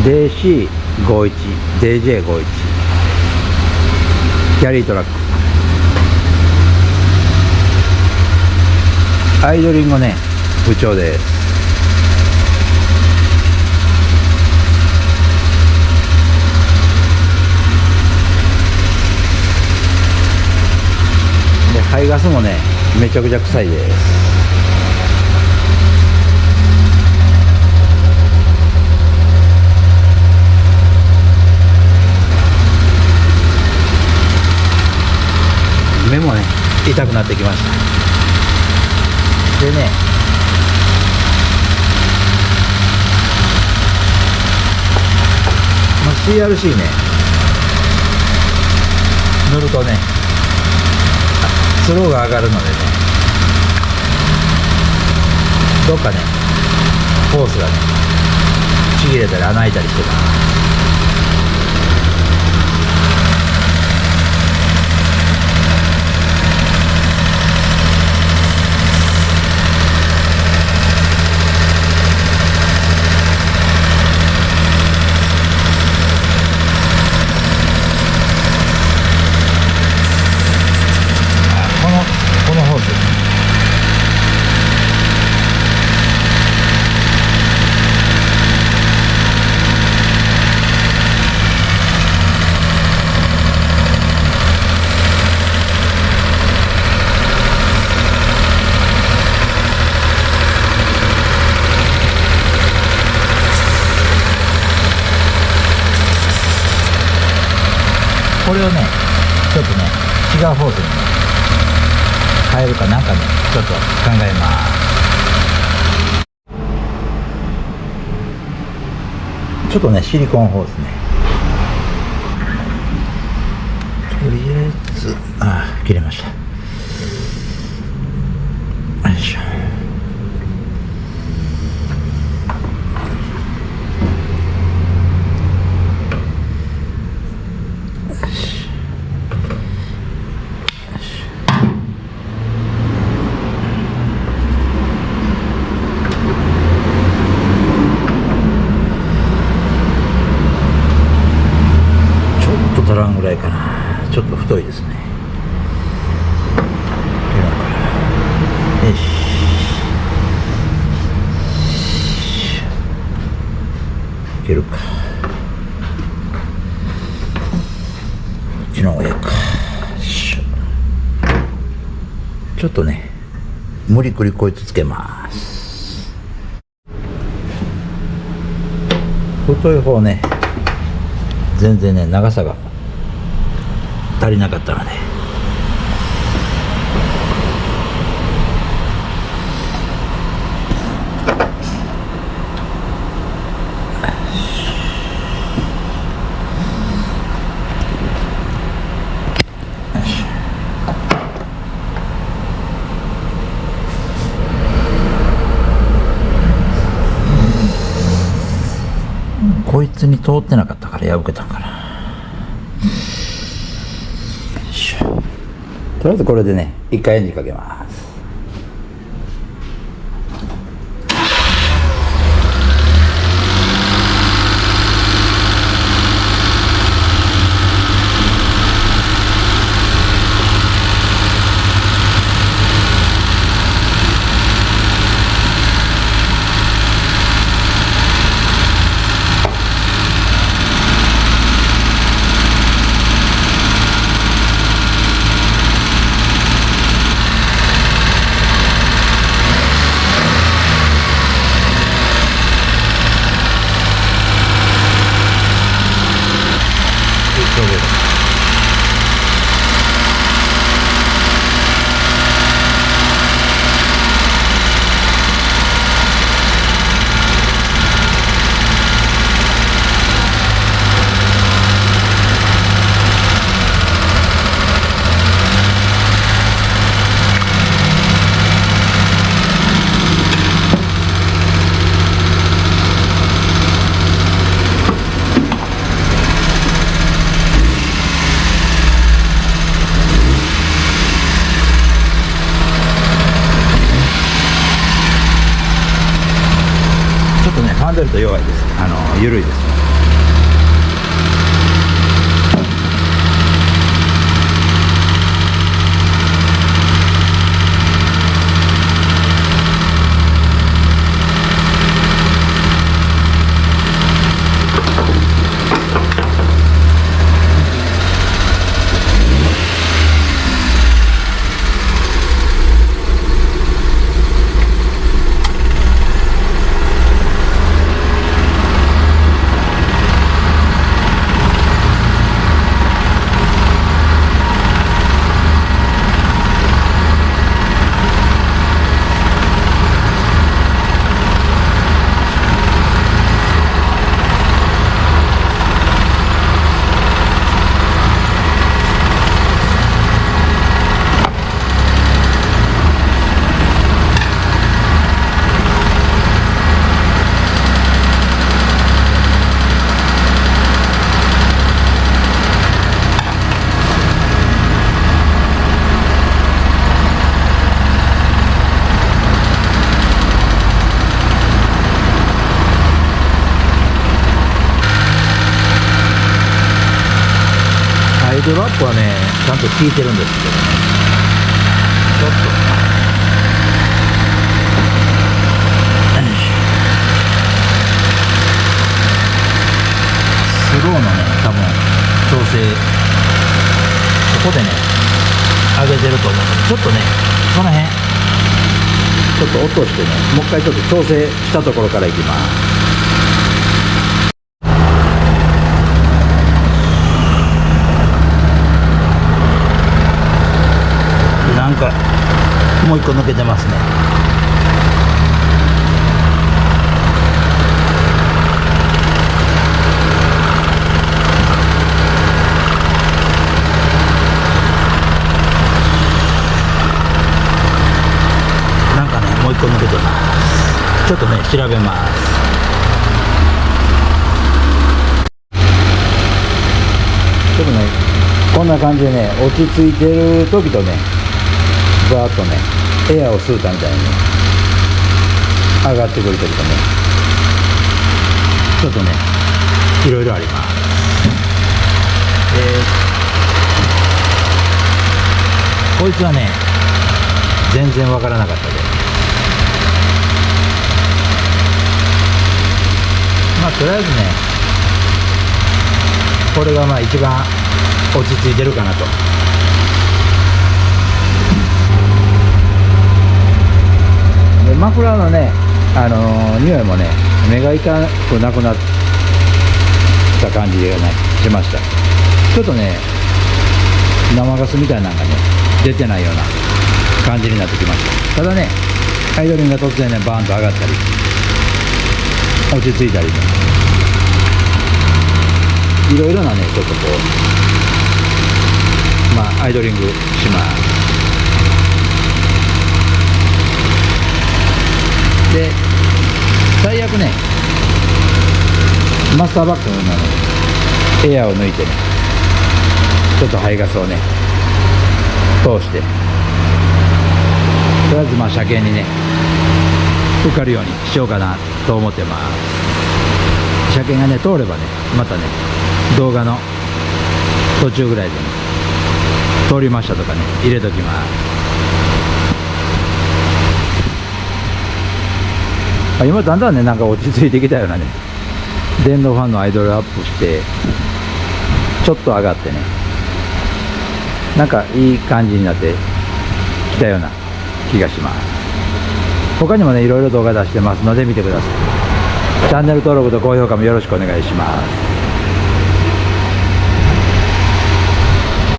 DC51 DJ51 キャリートラックアイドリングね部長です。で排ガスもねめちゃくちゃ臭いです。目もね痛くなってきました。でねCRC ね塗るとねスローが上がるのでねどっかねホースがねちぎれたり穴開いたりしてた。このホースこれをねちょっとね違うホースに変えるかなんかねちょっと考えます。ちょっとねシリコンホースねとりあえず切れました。よいしょ。足らんぐらいかな。ちょっと太いですね。よし。いけるか。こっちの方がいいか。ちょっとね無理くりこいつつけます。太い方ね全然ね長さが足りなかったのでこいつに通ってなかったから破けたんかな。とりあえずこれでね一回エンジンかけます。ハンドルと弱いです。緩いです。ラップはねちゃんと効いてるんですけどね、ちょっとスローのね多分調整ここでね上げてると思うので、ちょっとねその辺ちょっと落としてね、もう一回ちょっと調整したところからいきます。なんかもう一個抜けてますね。なんかねもう一個抜けてます。ちょっとね調べます。ちょっとねこんな感じでね落ち着いてる時とねバーッとねエアを吸うたみたいにね上がってくる時とねちょっとねいろいろあります。こいつはね全然わからなかったです。まあとりあえずねこれがまあ一番落ち着いてるかなと。でマフラーのね匂いもね目がいかなくなくなった感じがねしました。ちょっとね生ガスみたいなのがね出てないような感じになってきました。ただねアイドリングが突然ねバーンと上がったり落ち着いたりね、いろいろなねちょっとこうまあアイドリングします。で最悪ねマスターバッグなのでエアを抜いてねちょっと排ガスをね通してとりあえずまあ車検にね受かるようにしようかなと思ってます。車検がね通ればねまたね動画の途中ぐらいでね通りましたとかね入れときます。今だんだんねなんか落ち着いてきたようなね電動ファンのアイドルアップしてちょっと上がってねなんかいい感じになってきたような気がします。他にもねいろいろ動画出してますので見てください。チャンネル登録と高評価もよろしくお願いします。